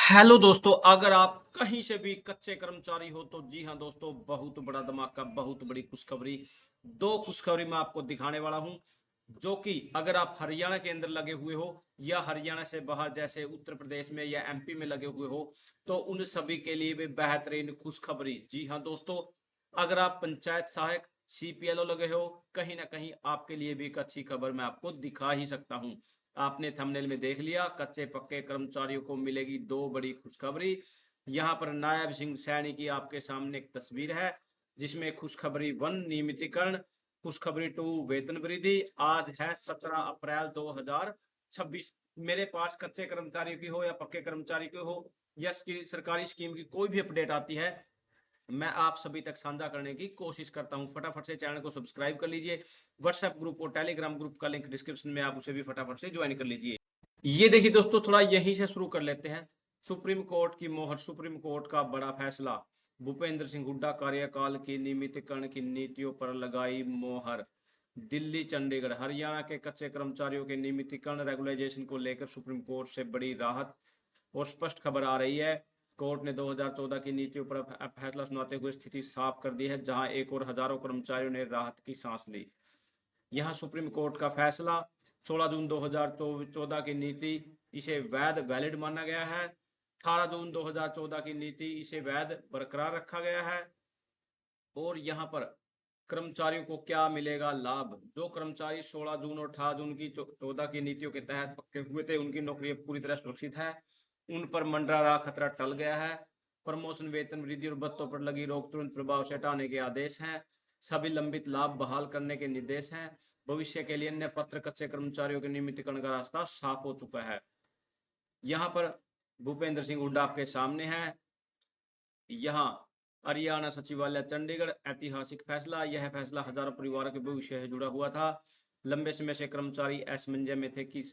Hello दोस्तों, अगर आप कहीं से भी कच्चे कर्मचारी हो तो जी हाँ दोस्तों, बहुत बड़ा धमाका, बहुत बड़ी खुशखबरी। दो खुशखबरी मैं आपको दिखाने वाला हूं, जो कि अगर आप हरियाणा के अंदर लगे हुए हो या हरियाणा से बाहर जैसे उत्तर प्रदेश में या एमपी में लगे हुए हो, तो उन सभी के लिए भी बेहतरीन खुशखबरी। जी हाँ दोस्तों, अगर आप पंचायत सहायक सीपीएलओ लगे हो, कहीं ना कहीं आपके लिए भी एक अच्छी खबर मैं आपको दिखा ही सकता हूँ। आपने थंबनेल में देख लिया, कच्चे पक्के कर्मचारियों को मिलेगी दो बड़ी खुशखबरी। यहाँ पर नायब सिंह सैनी की आपके सामने एक तस्वीर है, जिसमें खुशखबरी 1 नियमितीकरण, खुशखबरी 2 वेतन वृद्धि। आज है 17 अप्रैल 2026। मेरे पास कच्चे कर्मचारियों की हो या पक्के कर्मचारी की हो या सरकारी स्कीम की कोई भी अपडेट आती है, मैं आप सभी तक साझा करने की कोशिश करता हूं। फटाफट से चैनल को सब्सक्राइब कर लीजिए। व्हाट्सएप ग्रुप और टेलीग्राम ग्रुप का लिंक डिस्क्रिप्शन में, आप उसे भी फटाफट से ज्वाइन कर लीजिए। ये देखिए दोस्तों, थोड़ा यहीं से शुरू कर लेते हैं। सुप्रीम कोर्ट की मोहर, सुप्रीम कोर्ट का बड़ा फैसला। भूपेंद्र सिंह हुड्डा कार्यकाल की नियमितीकरण की नीतियों पर लगाई मोहर। दिल्ली, चंडीगढ़, हरियाणा के कच्चे कर्मचारियों के नियमितीकरण रेगुलाइजेशन को लेकर सुप्रीम कोर्ट से बड़ी राहत और स्पष्ट खबर आ रही है। कोर्ट ने 2014 की नीतियों पर फैसला सुनाते हुए स्थिति साफ कर दी है, जहां एक और हजारों कर्मचारियों ने राहत की सांस ली। यहां सुप्रीम कोर्ट का फैसला, 16 जून 2014 की नीति, इसे वैध वैलिड माना गया है। 18 जून 2014 की नीति, इसे वैध बरकरार रखा गया है। और यहाँ पर कर्मचारियों को क्या मिलेगा लाभ। जो कर्मचारी 16 जून और 18 जून की 14 की नीतियों के तहत पक्के हुए थे, उनकी नौकरी पूरी तरह सुरक्षित है। उन पर मंडरा रहा खतरा टल गया है। प्रमोशन, वेतन वृद्धि और भत्तों पर लगी रोक तुरंत प्रभाव से हटाने के आदेश हैं। सभी लंबित लाभ बहाल करने के निर्देश हैं। भविष्य के लिए अन्य पत्र कच्चे कर्मचारियों के नियमितीकरण का रास्ता साफ हो चुका है। यहाँ पर भूपेंद्र सिंह हुड्डा आपके सामने है। यहाँ हरियाणा सचिवालय चंडीगढ़, ऐतिहासिक फैसला। यह फैसला हजारों परिवारों के भविष्य से जुड़ा हुआ था। लंबे समय से कर्मचारी असमंजस में थे कि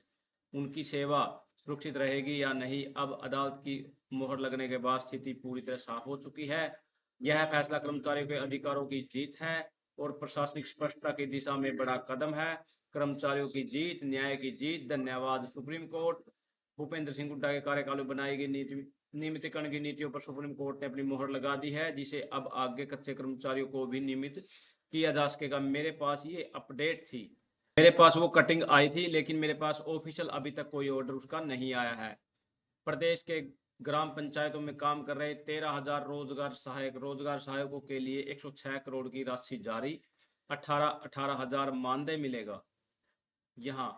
उनकी सेवा सुरक्षित रहेगी या नहीं। अब अदालत की मोहर लगने के बाद स्थिति पूरी तरह साफ हो चुकी है। यह फैसला कर्मचारियों के अधिकारों की जीत है और प्रशासनिक स्पष्टता की दिशा में बड़ा कदम है। कर्मचारियों की जीत, न्याय की जीत। धन्यवाद सुप्रीम कोर्ट। भूपेंद्र सिंह हुड्डा के कार्यकाल में बनाई गई नीति, नियमितीकरण की नीतियों पर सुप्रीम कोर्ट ने अपनी मोहर लगा दी है, जिसे अब आगे कच्चे कर्मचारियों को भी नियमित किया जा सकेगा। मेरे पास ये अपडेट थी, मेरे पास वो कटिंग आई थी, लेकिन मेरे पास ऑफिशियल अभी तक कोई ऑर्डर उसका नहीं आया है। प्रदेश के ग्राम पंचायतों में काम कर रहे 13,000 रोजगार सहायकों के लिए 106 करोड़ की राशि जारी। 18,000 मानदेय मिलेगा। यहाँ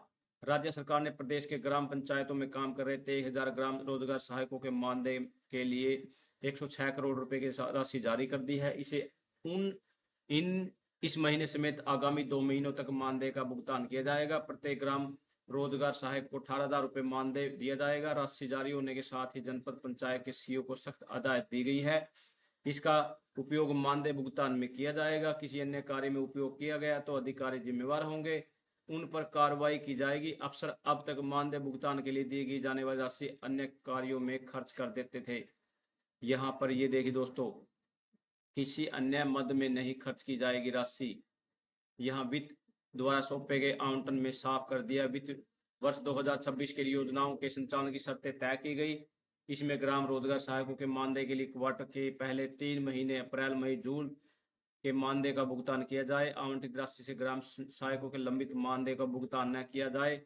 राज्य सरकार ने प्रदेश के ग्राम पंचायतों में काम कर रहे 23,000 ग्राम रोजगार सहायकों के मानदेय के लिए 106 करोड़ रुपए की राशि जारी कर दी है। इसे उन इन इस महीने समेत आगामी 2 महीनों तक मानदेय का भुगतान किया जाएगा। प्रत्येक ग्राम रोजगार सहायक को 18,000 रुपए मानदेय दिया जाएगा। राशि जारी होने के साथ ही जनपद पंचायत के सीईओ को सख्त हदायत दी गई है। इसका उपयोग मानदेय भुगतान में किया जाएगा। किसी अन्य कार्य में उपयोग किया गया तो अधिकारी जिम्मेवार होंगे, उन पर कार्रवाई की जाएगी। अफसर अब तक मानदेय भुगतान के लिए दी गई जाने वाली राशि अन्य कार्यों में खर्च कर देते थे। यहाँ पर ये देखिए दोस्तों, किसी अन्य मद में नहीं खर्च की जाएगी राशि। यहाँ वित्त द्वारा सौंपे गए आवंटन में साफ कर दिया। वित्त वर्ष 2026 के लिए योजनाओं के संचालन की शर्तें तय की गई। इसमें ग्राम रोजगार सहायकों के मानदेय के लिए क्वार्टर के पहले 3 महीने अप्रैल, मई, जून के मानदेय का भुगतान किया जाए। आवंटित राशि से ग्राम सहायकों के लंबित मानदेय का भुगतान न किया जाए।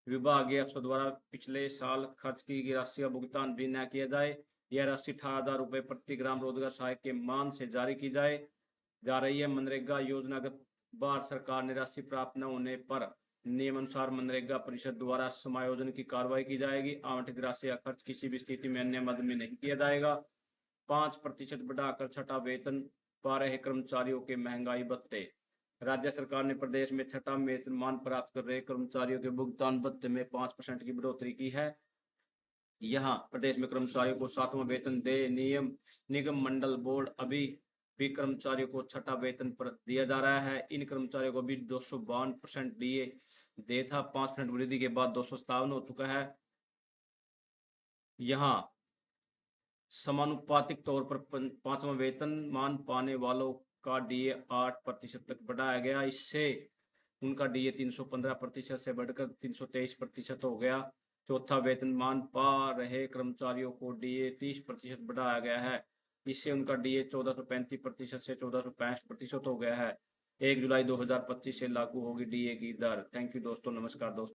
विभागीय अफसर द्वारा पिछले साल खर्च की गई राशि का भुगतान भी न किया जाए। यह राशि 18,000 रुपये प्रति ग्राम रोजगार सहायक के मान से जारी की जाए जा रही है। मनरेगा योजनागत बार सरकार ने राशि प्राप्त न होने पर नियमानुसार मनरेगा परिषद द्वारा समायोजन की कार्रवाई की जाएगी। आवंटित राशि का खर्च किसी भी स्थिति में अन्य मद में नहीं किया जाएगा। 5% बढ़ाकर छठा वेतन पा रहे कर्मचारियों के महंगाई भत्ते। राज्य सरकार ने प्रदेश में छठा वेतनमान प्राप्त कर रहे कर्मचारियों के भुगतान भत्ते में 5% की बढ़ोतरी की है। यहाँ प्रदेश में कर्मचारियों को 7वां वेतन दे नियम निगम मंडल बोर्ड अभी भी कर्मचारियों को छठा वेतन पर दिया जा रहा है। इन कर्मचारियों को भी 252% डीए दे था। 5% वृद्धि के बाद 257 हो चुका है। यहाँ समानुपातिक तौर पर 5वां वेतनमान पाने वालों का डीए 8% तक बढ़ाया गया। इससे उनका डीए 315% से बढ़कर 323% हो गया। चौथा वेतनमान पा रहे कर्मचारियों को डीए 30% बढ़ाया गया है। इससे उनका डीए 1435% से 1465% हो गया है। 1 जुलाई 2025 से लागू होगी डीए की दर। थैंक यू दोस्तों, नमस्कार दोस्तों।